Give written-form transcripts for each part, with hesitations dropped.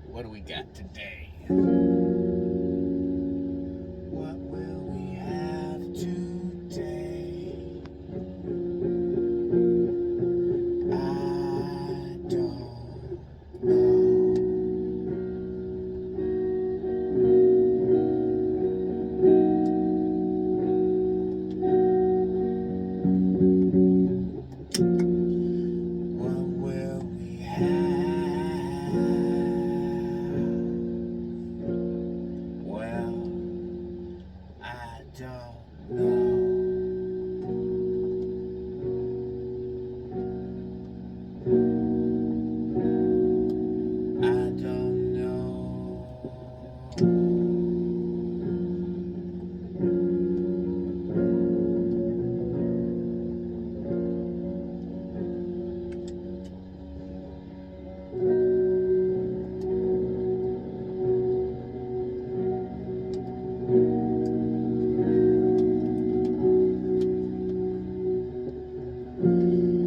What do we got today? What will we have today? I don't know. What will we have? Well, I don't know. I don't know.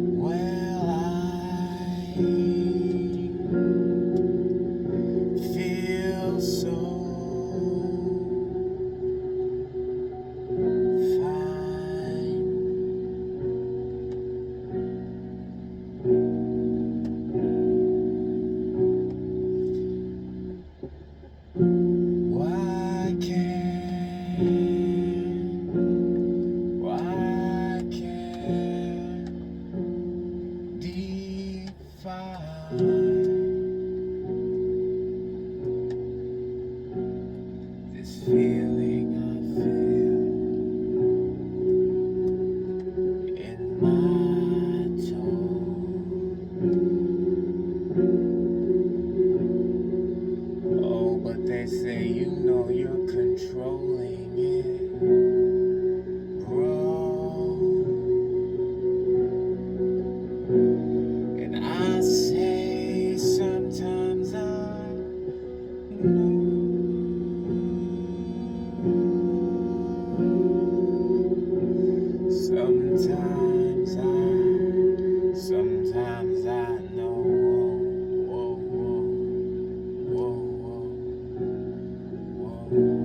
Well, I feel so fine. Why can't define this feeling I feel in my toe? Oh, but they say you know you're controlling it, bro. And I say sometimes I know. Sometimes I know. Whoa, whoa, whoa, whoa, whoa, whoa.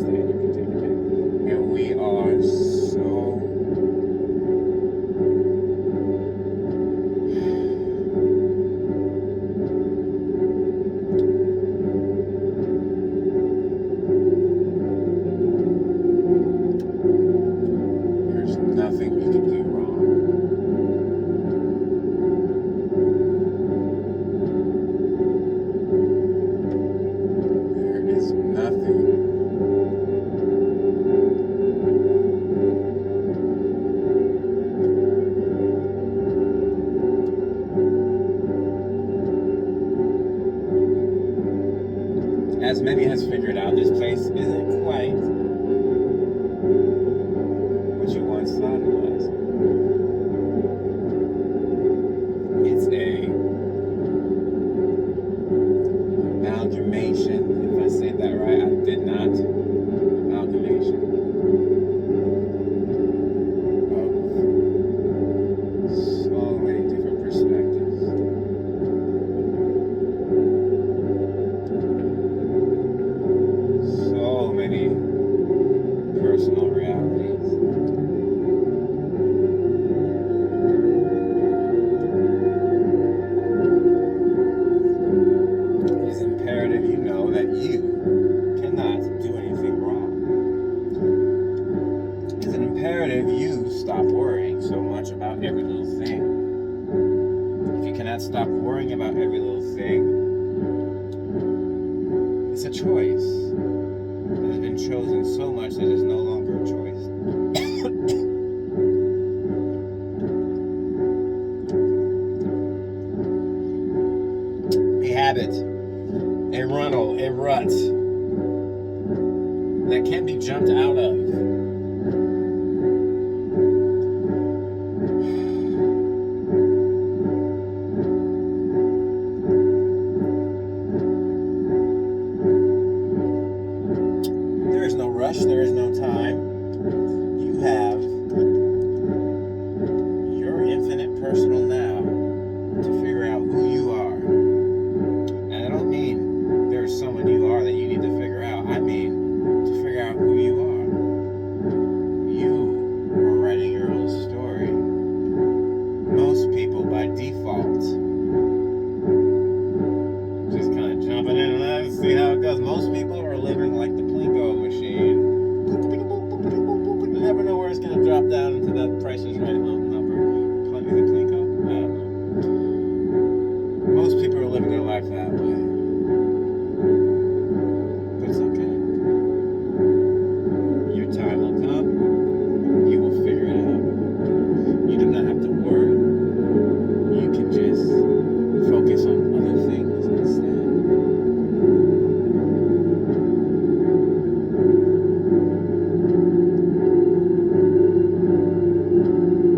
understand, you can take it. And we are so there's nothing you can do wrong. There is nothing. As many has figured out, this place isn't quite what you once thought it was. It's a amalgamation, if I said that right. I did not. Amalgamation of so many different perspectives. So many personal realities. It is imperative you know that you cannot do anything wrong. It is imperative you stop worrying so much about every little thing. If you cannot stop worrying about every little thing, it's a choice. It has been chosen so much that it's no longer a choice. A habit, a runnel, a rut that can be jumped out of. There is no rush, there is no time. You have your infinite personal now to figure out who you are. And I don't mean there's someone you are that you need to figure out. I mean to figure out who you are. You are writing your own story. Most people by default, just kind of jumping in and let's see how it goes. Most people are living like the Plinko machine. You never know where it's going to drop down into that Price is Right little number. Is it Plinko? I don't know. Most people are living their life that way. But it's okay. Your time will come. You will figure it out. You do not have to worry. You can just focus on other things instead.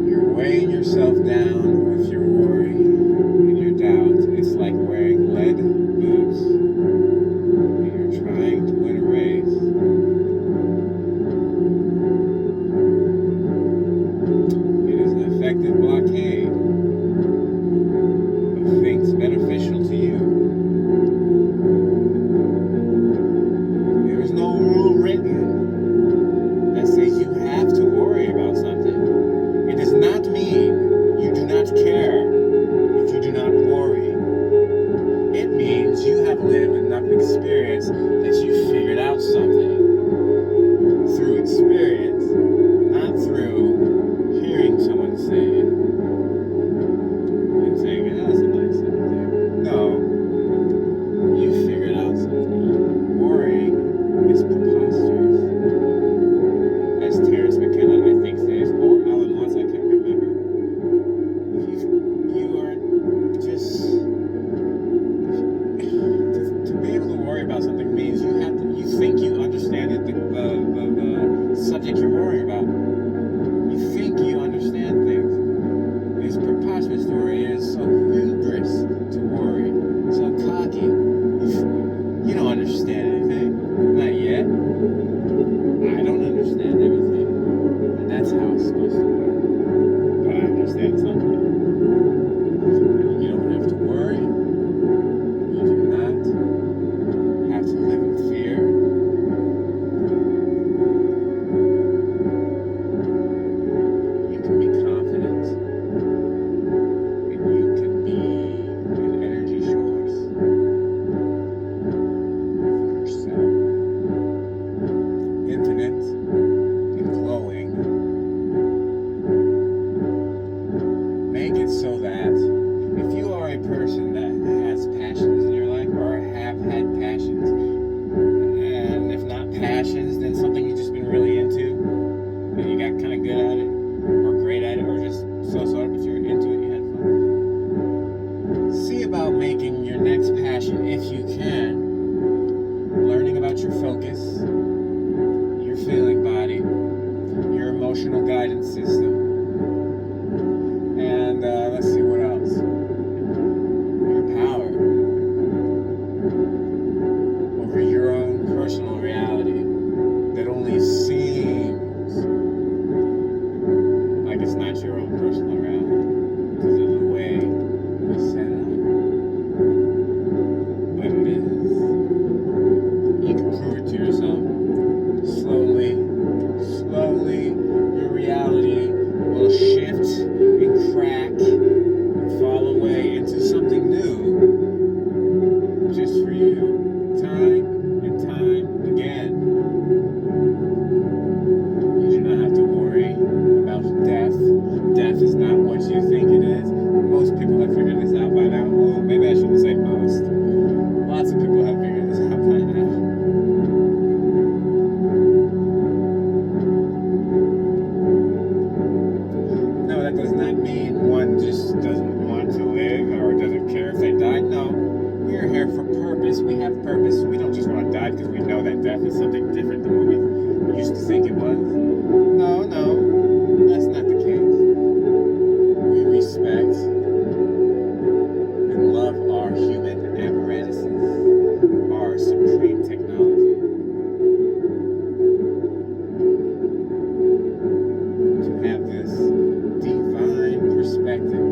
You're weighing yourself down with your worry and your doubt. It's like wearing lead boots and you're trying to win a race. It is an effective blockade of things beneficial to you. There is no rule written that says you have to worry about something. It does not mean you do not care if you do not worry. It means you have lived enough experience that you figured out something through experience, not through hearing someone say it and saying, "Oh, that's a nice thing to do." No, you figured out something. Worrying is preposterous. passions than something you've just been really into and you got kind of good at it or great at it or just so-so, but you were into it, you had fun. See about making your next passion, if you can, learning about your focus, your feeling body, your emotional guidance system, and let's see what else. Your power over your own personal reality that only seems like it's not your own personal reality because of the way we set it up. But it is. You can prove it to yourself. Slowly, your reality will shift and crack and fall away into something new just for you. Time and time again. You do not have to worry about death. Death is not what you think it is. Most people have figured this out by now. Well, maybe I shouldn't say most. Lots of people have figured this out by now. No, that does not mean one just doesn't want to live or doesn't care if they died. No, we are here for purpose. We have purpose. We don't just want to die because we know that death is something different than what we used to think it was. No, that's not the case. We respect and love our human apparatuses, our supreme technology. To have this divine perspective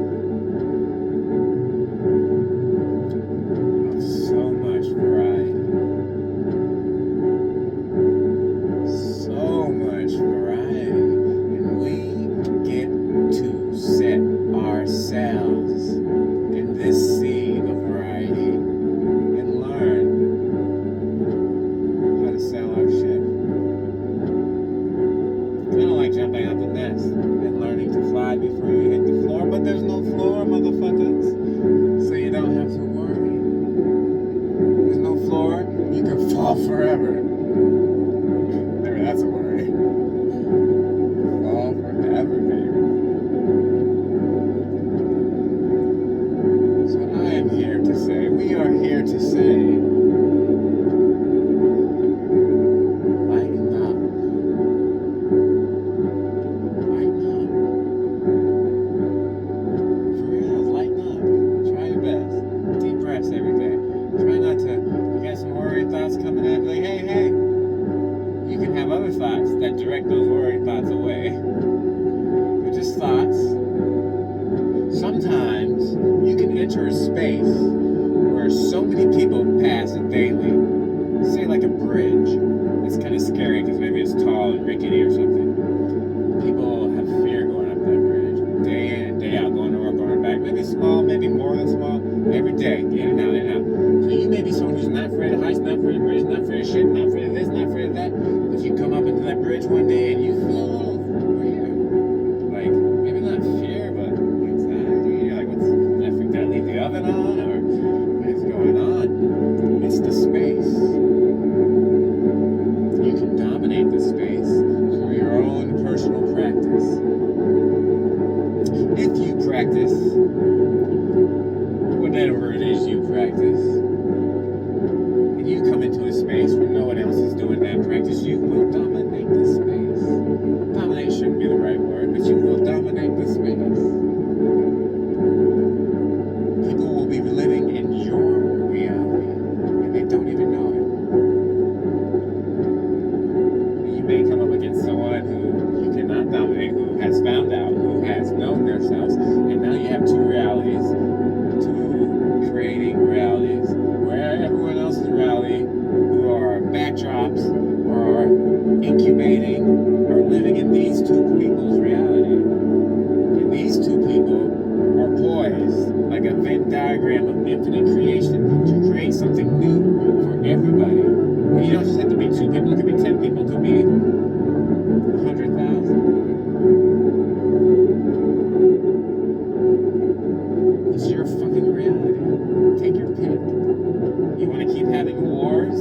of so much variety. So much variety. And we get to set ourselves in this sea of variety and learn how to sail our ship. Kind of like jumping out the nest and learning to fly before you hit the floor, but there's no floor, motherfuckers, so you don't have to worry. There's no floor, you can fall forever. Maybe that's a worry. Fall forever, baby. So I am here to say, we are here to say, lighten up. Lighten up. For real, lighten up. Try your best. Deep breaths every day. Try not to, you got some worried thoughts coming in, like, hey. You can have other thoughts that direct those worried thoughts away. They're just thoughts. Sometimes you can enter a space where so many people pass it daily. Say like a bridge. It's kind of scary because maybe it's tall and rickety or something. People have fear going up that bridge. Day in and day out, going to work, going back. Maybe small, maybe more than small. Every day, in and out, in and out. So you may be someone who's not afraid of heights, not afraid of bridges, not afraid of shit, not afraid of this, not afraid of that. But you come up into that bridge one day and you feel a little weird. Like, maybe not fear, but anxiety. You're like, did I forget to leave the oven on? Or what is going on? It's the space. You can dominate the space through your own personal practice. If you practice, whatever it is you practice, and you come into a space where no one else is doing that practice, you will dominate the space. Dominate shouldn't be the right word, but you will dominate the space. People will be living in your reality, and they don't even know it. You may come up against someone who you cannot dominate, who has found out, who has known themselves, and now you have two realities, two creating realities, where everyone else's reality, who are backdrops, or are incubating, or living in these two people's reality. And these two people are poised, like a Venn diagram of infinite creation, to create something new for everybody. And you don't just have to be two people, it could be 10 people, it could be 100,000. It's your fucking reality. Take your pick. You want to keep having wars?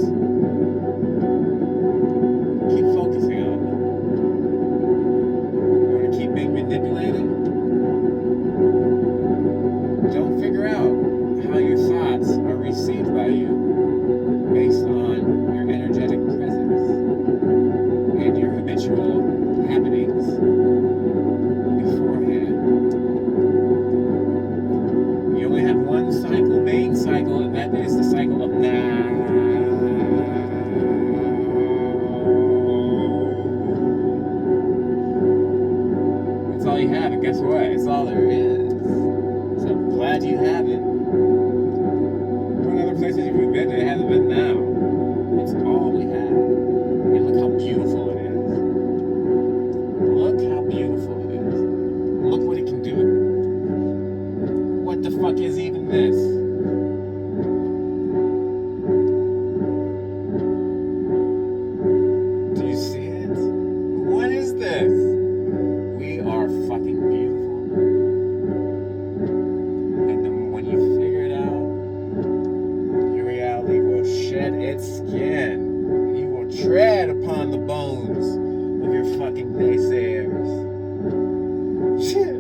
all you have, and guess what? It's all there is. So I'm glad you have it. What other places have you been that hasn't been now? It's all we have. And look how beautiful it is. Look how beautiful it is. Look what it can do. What the fuck is even this? Do you see it? What is this? We are fucking beautiful. And then when you figure it out, your reality will shed its skin. You will tread upon the bones of your fucking naysayers. Shit.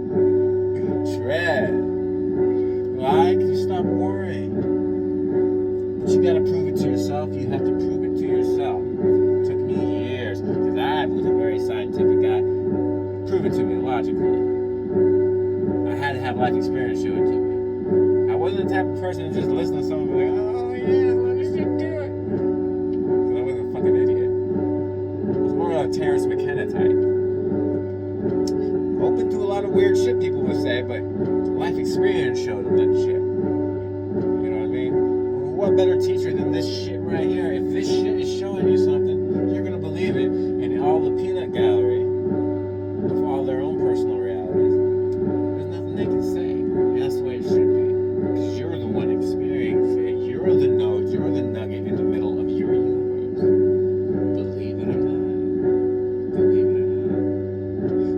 Tread. Why? Because you stop worrying. But you gotta prove it to yourself. You have to prove it to yourself. It took me years, because I was a very scientific guy. Prove it to me logically. I had to have life experience show it to me. I wasn't the type of person to just listen to someone and be like, oh yeah, let me just do it. Because I wasn't a fucking idiot. I was more of a Terrence McKenna type. Open to a lot of weird shit people would say, but life experience showed them that shit. You know what I mean? What better teacher than this shit right here? If this shit is showing you something, you're gonna believe it. And all the peanut gallery of all their own personal realities, there's nothing they can say. And that's the way it should be. Because you're the one experiencing it. You're the node, you're the nugget in the middle of your universe. Believe it or not. Believe it or not.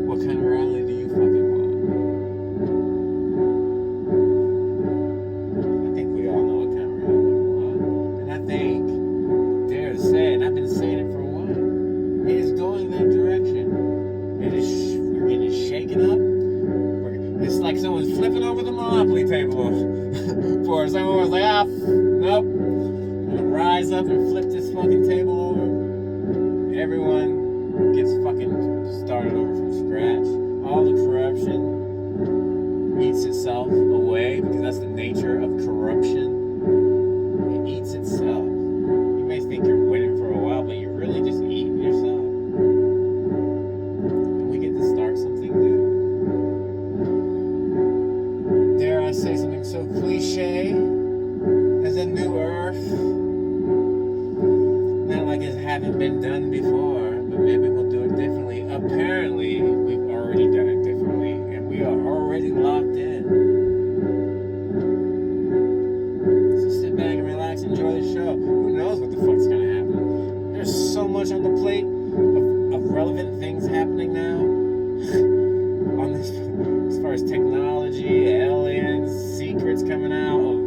What kind of reality do you fucking want? I think we all know what kind of reality we want. And I think, dare to say, and I've been saying it for a while, it is going that direction. We're getting shaken up. It's like someone's flipping over the Monopoly table for us. Someone was like, nope. I'm gonna rise up and flip this fucking table over. Everyone gets fucking started over from scratch. All the corruption eats itself away, because that's the nature of corruption. It eats itself. You may think you're winning for a while, but you're really just eating yourself. And we get to start something new. Dare I say something so cliche as a new earth? Not like it hasn't been done before, but maybe we'll do it differently. Apparently, we've already done it differently, and we are already locked in. So sit back and relax, enjoy the show. Who knows what the fuck's gonna happen? There's so much on the plate of relevant things happening now. On this, as far as technology, aliens, secrets coming out.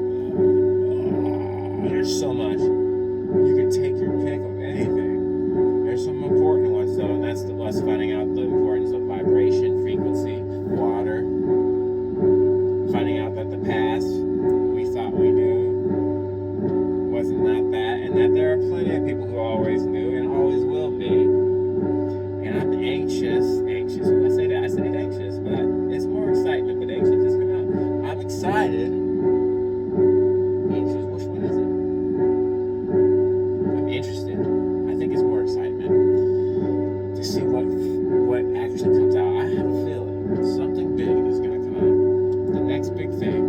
There's so much. You can take your pick of anything. There's some important ones though, and that's us finding out the importance of vibration, frequency, water. Finding out that the past we thought we knew wasn't not that, and that there are plenty of people who always knew and always will be. And I'm anxious. When I say that, I say anxious, but it's more excitement, but anxious just come out. I'm excited. Anxious, which one is it? I'm interested. I think it's more excitement to see what actually comes out. I have a feeling something big is gonna come out. The next big thing.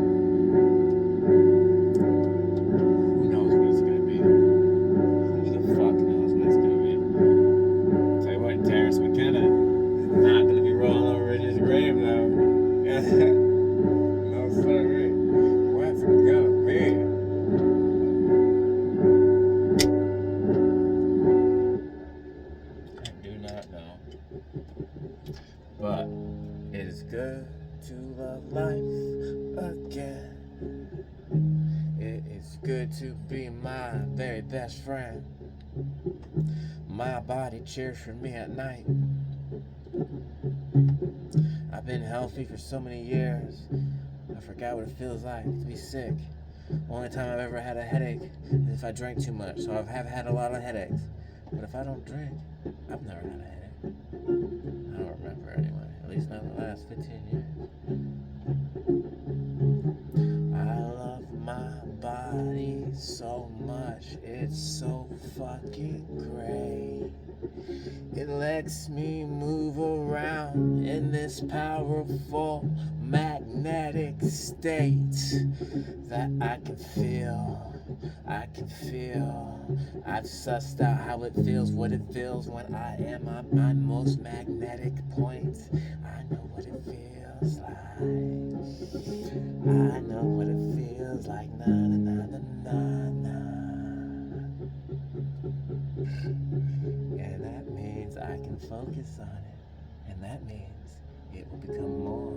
Who knows what it's gonna be? Who the fuck knows what it's gonna be? Tell you what, Terrence McKenna is not gonna be rolling over in his grave though. No sorry. What's it gonna be? I do not know. But it is good to love life again. It is good to be my very best friend. My body cheers for me at night. I've been healthy for so many years. I forgot what it feels like to be sick. Only time I've ever had a headache is if I drank too much. So I have had a lot of headaches. But if I don't drink, I've never had a headache. I don't remember anyway. At least not in the last 15 years. I love my body so much. It's so fucking great. It lets me move around in this powerful magnetic state that I can feel. I've sussed out how it feels, what it feels when I am at my most magnetic point. I know what it feels like. I know what it feels like. Na na na na na na. And that means I can focus on it. And that means it will become more